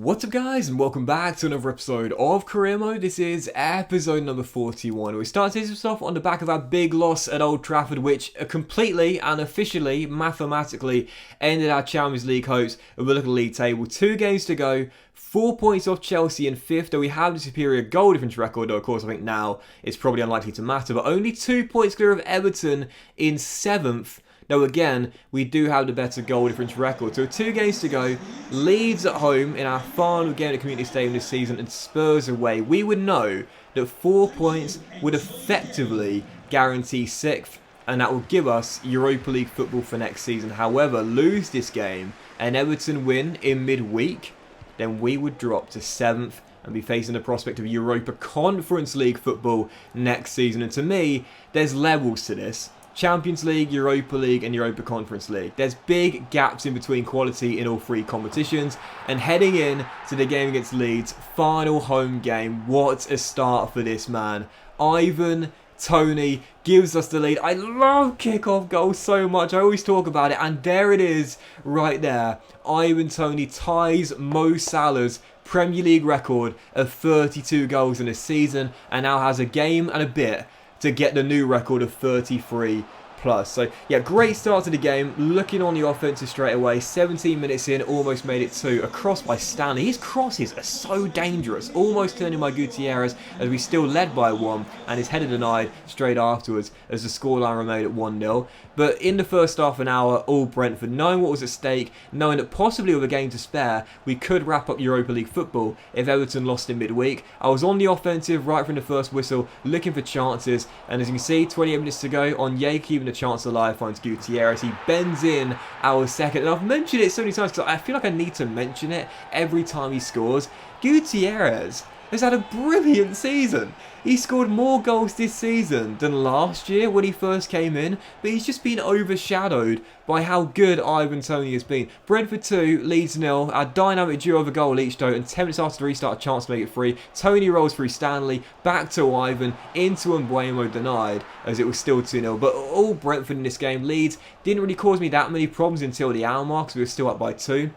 What's up guys, and welcome back to another episode of Career Mode. This is episode number 41. We start this stuff on the back of our big loss at Old Trafford, which completely and officially, mathematically, ended our Champions League hopes. If we look at the league table, 2 games to go, 4 points off Chelsea in 5th, though we have the superior goal difference record, though of course I think now it's probably unlikely to matter, but only 2 points clear of Everton in 7th. Though again, we do have the better goal difference record. So 2 games to go, Leeds at home in our final game at Community Stadium this season and Spurs away. We would know that 4 points would effectively guarantee 6th, and that will give us Europa League football for next season. However, lose this game and Everton win in midweek, then we would drop to 7th and be facing the prospect of Europa Conference League football next season. And to me, there's levels to this. Champions League, Europa League and Europa Conference League. There's big gaps in between quality in all 3 competitions, and heading in to the game against Leeds, final home game, what a start for this man. Ivan Toney gives us the lead. I love kickoff goals so much, I always talk about it, and there it is right there. Ivan Toney ties Mo Salah's Premier League record of 32 goals in a season and now has a game and a bit to get the new record of 33 plus. So yeah, great start to the game. Looking on the offensive straight away. 17 minutes in, almost made it 2. A cross by Stanley. His crosses are so dangerous. Almost turning by Gutierrez as we still led by 1, and his header denied straight afterwards as the scoreline remained at 1-0. But in the first half an hour, all Brentford, knowing what was at stake, knowing that possibly with a game to spare, we could wrap up Europa League football if Everton lost in midweek. I was on the offensive right from the first whistle, looking for chances, and as you can see, 28 minutes to go, Onyeka keeping the chance alive, finds Gutierrez. He bends in our second, and I've mentioned it so many times because I feel like I need to mention it every time he scores. Gutierrez has had a brilliant season. He scored more goals this season than last year when he first came in, but he's just been overshadowed by how good Ivan Toney has been. Brentford 2, Leeds 0, a dynamic duo of a goal each though, and 10 minutes after the restart, a chance to make it 3. Toney rolls through Stanley, back to Ivan, into Mbuemo, denied, as it was still 2-0. But all Brentford in this game, Leeds didn't really cause me that many problems until the hour mark, so we were still up by 2.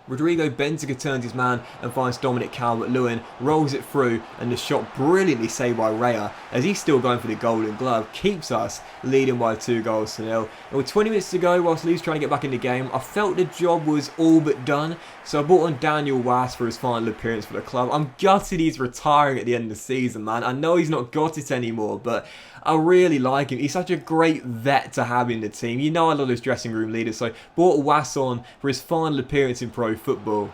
Rodrigo Bentancur turns his man and finds Dominic Calvert-Lewin, rolls it through, and the shot brilliantly saved by Raya as he's still going for the golden glove, keeps us leading by 2-0. And with 20 minutes to go, whilst Leeds trying to get back in the game, I felt the job was all but done, so I brought on Daniel Wass for his final appearance for the club. I'm gutted he's retiring at the end of the season, man. I know he's not got it anymore, but I really like him. He's such a great vet to have in the team. You know I love his dressing room leader, so brought Wass on for his final appearance in pro football.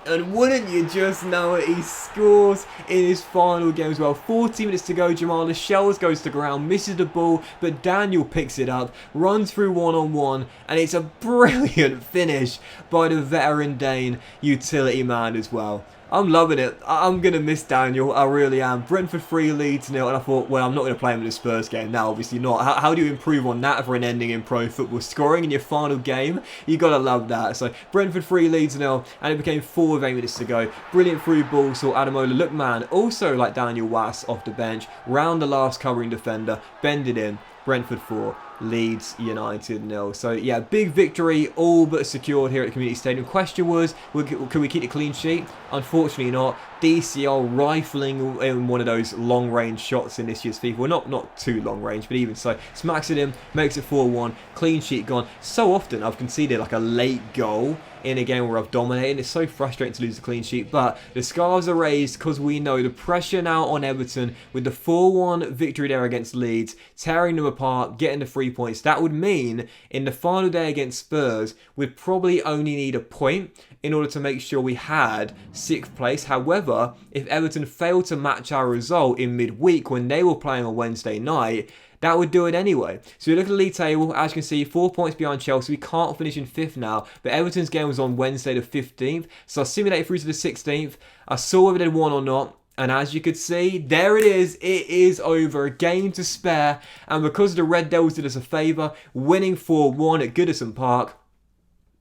And wouldn't you just know it, he scores in his final game as well. 40 minutes to go, Jamal Lascelles goes to ground, misses the ball, but Daniel picks it up, runs through one-on-one, and it's a brilliant finish by the veteran Dane utility man as well. I'm loving it. I'm going to miss Daniel. I really am. Brentford 3, Leeds 0, and I thought, well, I'm not going to play him in the Spurs game. Now, obviously not. How do you improve on that for an ending in pro football? Scoring in your final game? You got to love that. So, Brentford 3, Leeds 0, and it became 4 with 8 minutes to go. Brilliant through ball, saw Adamola look man, also like Daniel Wass off the bench, round the last covering defender, bend it in. Brentford 4, Leeds United 0. So yeah, big victory, all but secured here at the Community Stadium. Question was, could we keep the clean sheet? Unfortunately not. DCL rifling in one of those long-range shots in this year's FIFA. Well, not too long-range, but even so. Smacks it in, makes it 4-1, clean sheet gone. So often I've conceded like a late goal in a game where I've dominated. It's so frustrating to lose a clean sheet, but the scarves are raised because we know the pressure now on Everton with the 4-1 victory there against Leeds, tearing them apart, getting the 3 points. That would mean in the final day against Spurs, we'd probably only need a point in order to make sure we had 6th place. However, if Everton failed to match our result in midweek when they were playing on Wednesday night, that would do it anyway. So we look at the league table, as you can see, 4 points behind Chelsea. We can't finish in 5th now, but Everton's game was on Wednesday the 15th, so I simulated through to the 16th. I saw whether they'd won or not, and as you could see, there it is. It is over. A game to spare, and because the Red Devils did us a favour, winning 4-1 at Goodison Park,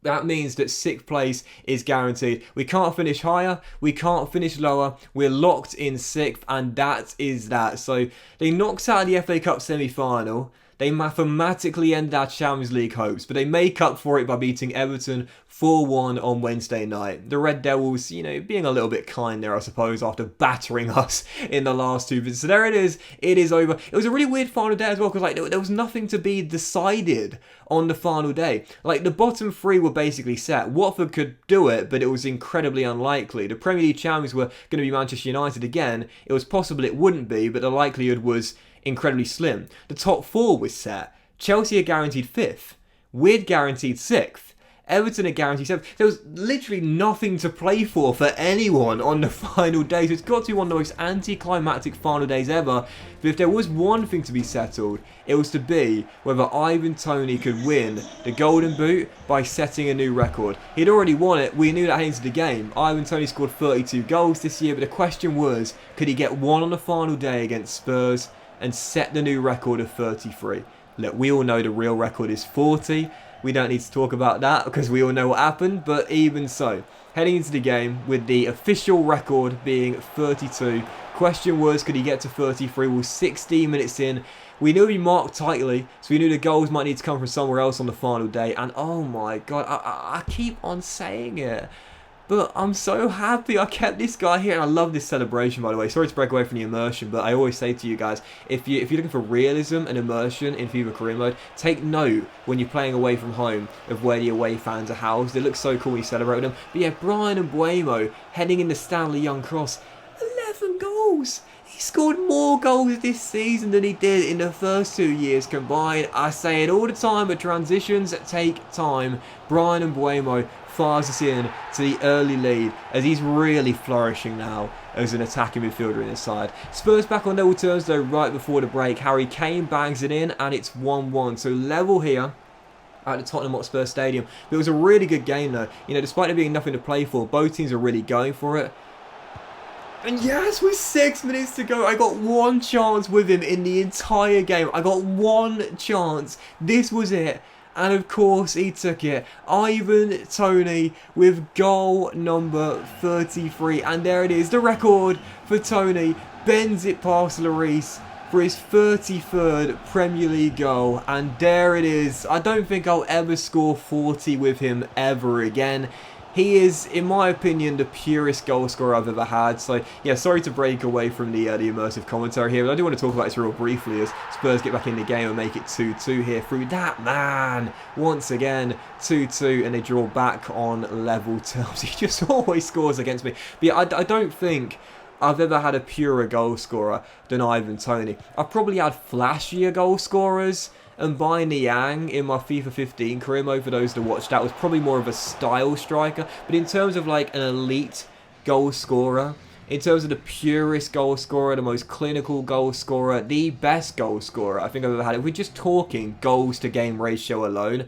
that means that 6th place is guaranteed. We can't finish higher, we can't finish lower, we're locked in 6th, and that is that. So they knocked out the FA Cup semi-final, They mathematically end our Champions League hopes, but they make up for it by beating Everton 4-1 on Wednesday night. The Red Devils, being a little bit kind there, I suppose, after battering us in the last two visits. So there it is over. It was a really weird final day as well, because there was nothing to be decided on the final day. The bottom three were basically set. Watford could do it, but it was incredibly unlikely. The Premier League champions were going to be Manchester United again. It was possible it wouldn't be, but the likelihood was incredibly slim. The top four was set. Chelsea are guaranteed 5th. We're guaranteed 6th. Everton are guaranteed 7th. There was literally nothing to play for anyone on the final day. So it's got to be one of the most anticlimactic final days ever. But if there was one thing to be settled, it was to be whether Ivan Toney could win the Golden Boot by setting a new record. He'd already won it. We knew that heading into the game. Ivan Toney scored 32 goals this year, but the question was, could he get one on the final day against Spurs and set the new record of 33? Look, we all know the real record is 40. We don't need to talk about that because we all know what happened, but even so, heading into the game with the official record being 32, question was, could he get to 33? Well, 16 minutes in, we knew he'd be marked tightly, so we knew the goals might need to come from somewhere else on the final day, and oh my god, I keep on saying it, but I'm so happy I kept this guy here, and I love this celebration, by the way. Sorry to break away from the immersion, but I always say to you guys, if you're looking for realism and immersion in FIFA career mode, take note when you're playing away from home of where the away fans are housed. It looks so cool when you celebrate with them. But yeah, Brian Mbeumo heading in the Stanley Young cross, 11 goals. He scored more goals this season than he did in the first 2 years combined. I say it all the time, but transitions take time. Brian Mbeumo fires us in to the early lead as he's really flourishing now as an attacking midfielder in his side. Spurs back on level terms though right before the break. Harry Kane bangs it in and it's 1-1. So level here at the Tottenham Hotspur Stadium. But it was a really good game though. Despite there being nothing to play for, both teams are really going for it. And yes, with 6 minutes to go, I got one chance with him in the entire game. I got one chance. This was it. And of course, he took it. Ivan Toney with goal number 33. And there it is. The record for Toney. Bends it past Lloris for his 33rd Premier League goal. And there it is. I don't think I'll ever score 40 with him ever again. He is, in my opinion, the purest goal scorer I've ever had. So, yeah, sorry to break away from the immersive commentary here, but I do want to talk about this real briefly as Spurs get back in the game and make it 2-2 here through that man. Once again, 2-2, and they draw back on level terms. He just always scores against me. But yeah, I don't think I've ever had a purer goal scorer than Ivan Toney. I've probably had flashier goal scorers, and by Niang in my FIFA 15 career mode, for those that watched that, was probably more of a style striker. But in terms of an elite goal scorer, in terms of the purest goal scorer, the most clinical goal scorer, the best goal scorer I think I've ever had, if we're just talking goals to game ratio alone,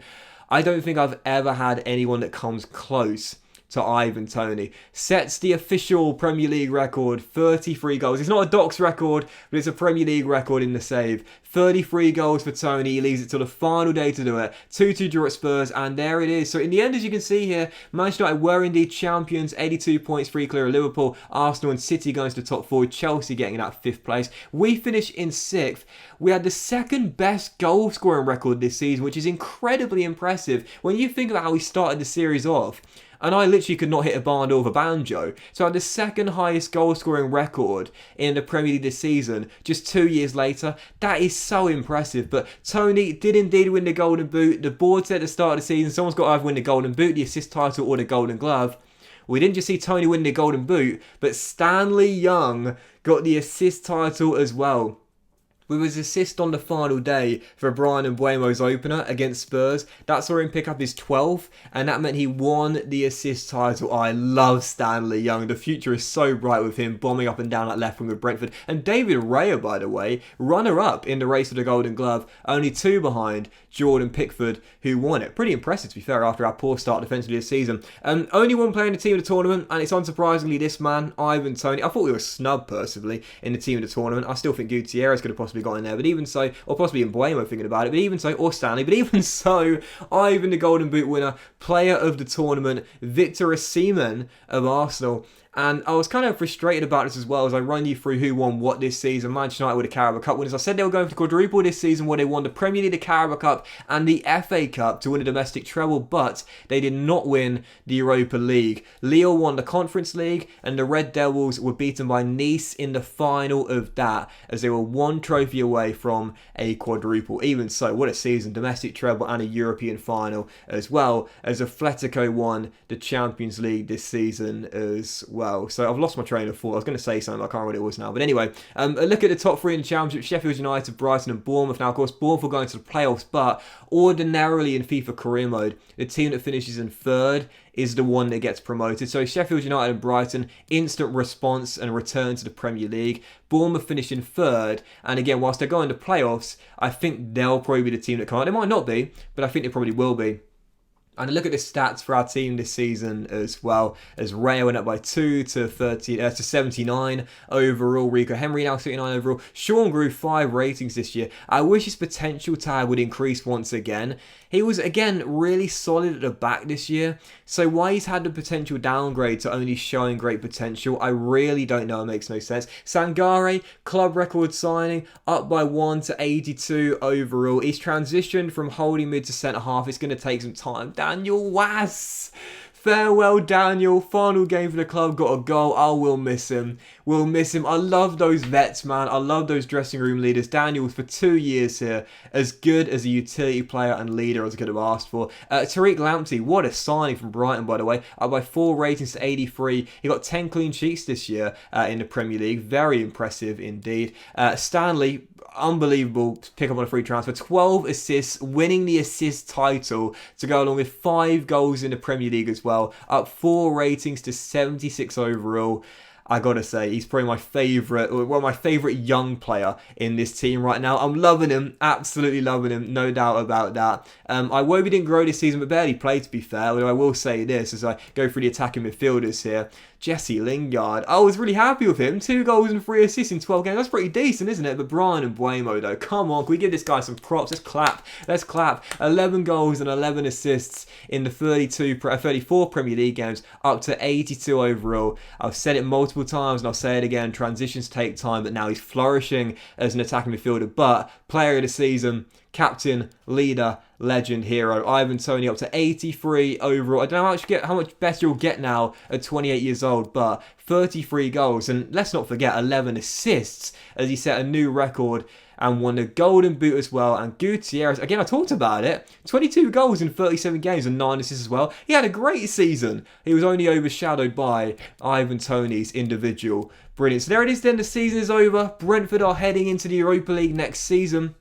I don't think I've ever had anyone that comes close to Ivan Toney. Sets the official Premier League record, 33 goals. It's not a Doc's record, but it's a Premier League record in the save. 33 goals for Toney. He leaves it till the final day to do it. 2-2 draw at Spurs, and there it is. So in the end, as you can see here, Manchester United were indeed champions. 82 points, 3 clear of Liverpool. Arsenal and City going to the top 4. Chelsea getting that 5th place. We finished in 6th. We had the second best goal scoring record this season, which is incredibly impressive when you think about how we started the series off. And I literally could not hit a barn door with a banjo. So I had the second highest goal scoring record in the Premier League this season, just 2 years later. That is so impressive. But Toney did indeed win the Golden Boot. The board said at the start of the season, someone's got to either win the Golden Boot, the assist title, or the Golden Glove. We didn't just see Toney win the Golden Boot, but Stanley Young got the assist title as well. With his assist on the final day for Brian Mbeumo's opener against Spurs, that saw him pick up his 12th, and that meant he won the assist title. I love Stanley Young. The future is so bright with him bombing up and down that left wing with Brentford. And David Raya, by the way, runner-up in the race for the Golden Glove, only 2 behind Jordan Pickford, who won it. Pretty impressive, to be fair, after our poor start defensively this season. Only one player in the team of the tournament, and it's unsurprisingly this man, Ivan Toney. I thought we were snubbed, personally, in the team of the tournament. I still think Gutierrez could have possibly got in there, but even so, or possibly Mbeumo thinking about it, but even so, or Stanley, but even so, Ivan the Golden Boot winner, player of the tournament, Victor Osimhen of Arsenal. And I was kind of frustrated about this as well as I run you through who won what this season. Manchester United with the Carabao Cup winners. I said they were going for the quadruple this season where they won the Premier League, the Carabao Cup and the FA Cup to win a domestic treble, but they did not win the Europa League. Lille won the Conference League and the Red Devils were beaten by Nice in the final of that as they were one trophy away from a quadruple. Even so, what a season. Domestic treble and a European final as well as Atletico won the Champions League this season as well. So I've lost my train of thought. I was going to say something, I can't remember what it was now. But anyway, a look at the top three in the Championship. Sheffield United, Brighton and Bournemouth. Now, of course, Bournemouth will go into the playoffs, but ordinarily in FIFA career mode, the team that finishes in third is the one that gets promoted. So Sheffield United and Brighton, instant response and return to the Premier League. Bournemouth finish in third. And again, whilst they're going to playoffs, I think they'll probably be the team that come out. They might not be, but I think they probably will be. And look at the stats for our team this season as well, as Raya went up by 2 to 79 overall. Rico Henry now 79 overall. Sean grew 5 ratings this year. I wish his potential tag would increase once again. He was, again, really solid at the back this year. So why he's had the potential downgrade to only showing great potential, I really don't know. It makes no sense. Sangare, club record signing, up by 1 to 82 overall. He's transitioned from holding mid to centre half. It's going to take some time. Daniel Was. Farewell, Daniel. Final game for the club. Got a goal. I will miss him. We'll miss him. I love those vets, man. I love those dressing room leaders. Daniel for 2 years here. As good as a utility player and leader as I could have asked for. Tariq Lamptey. What a signing from Brighton, by the way. Up by 4 ratings to 83. He got 10 clean sheets this year in the Premier League. Very impressive indeed. Stanley. Unbelievable pick up on a free transfer. 12 assists, winning the assist title to go along with 5 goals in the Premier League as well. Up 4 ratings to 76 overall. I gotta say, he's probably my favourite, or one of my favourite young player in this team right now. I'm loving him, absolutely loving him, no doubt about that. I hope he didn't grow this season, but barely played to be fair. Although I will say this as I go through the attacking midfielders here. Jesse Lingard, I was really happy with him. 2 goals and 3 assists in 12 games. That's pretty decent, isn't it? But Brian and Buemo, though, come on, can we give this guy some props? Let's clap. Let's clap. 11 goals and 11 assists in the 34 Premier League games, up to 82 overall. I've said it multiple times and I'll say it again. Transitions take time, but now he's flourishing as an attacking midfielder. But player of the season, captain, leader, legend, hero, Ivan Toney up to 83 overall. I don't know how much better you'll get now at 28 years old, but 33 goals and let's not forget 11 assists as he set a new record and won the Golden Boot as well. And Gutierrez, again, I talked about it, 22 goals in 37 games and 9 assists as well. He had a great season. He was only overshadowed by Ivan Toney's individual brilliance. So there it is then, the season is over. Brentford are heading into the Europa League next season.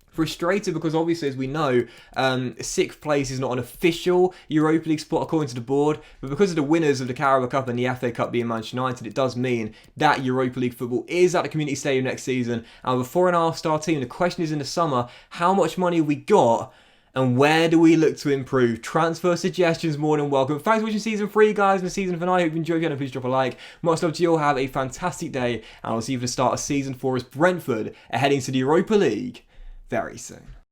Frustrated because obviously, as we know, 6th place is not an official Europa League spot according to the board, but because of the winners of the Carabao Cup and the FA Cup being Manchester United, it does mean that Europa League football is at the Community Stadium next season. And with a 4.5-star team, the question is in the summer, how much money have we got? And where do we look to improve? Transfer suggestions more than welcome. Thanks for watching Season 3, guys, and the season finale. I hope you enjoyed. If you haven't, please drop a like. Much love to you all. Have a fantastic day. And I'll see you for the start of Season 4 as Brentford are heading to the Europa League very soon.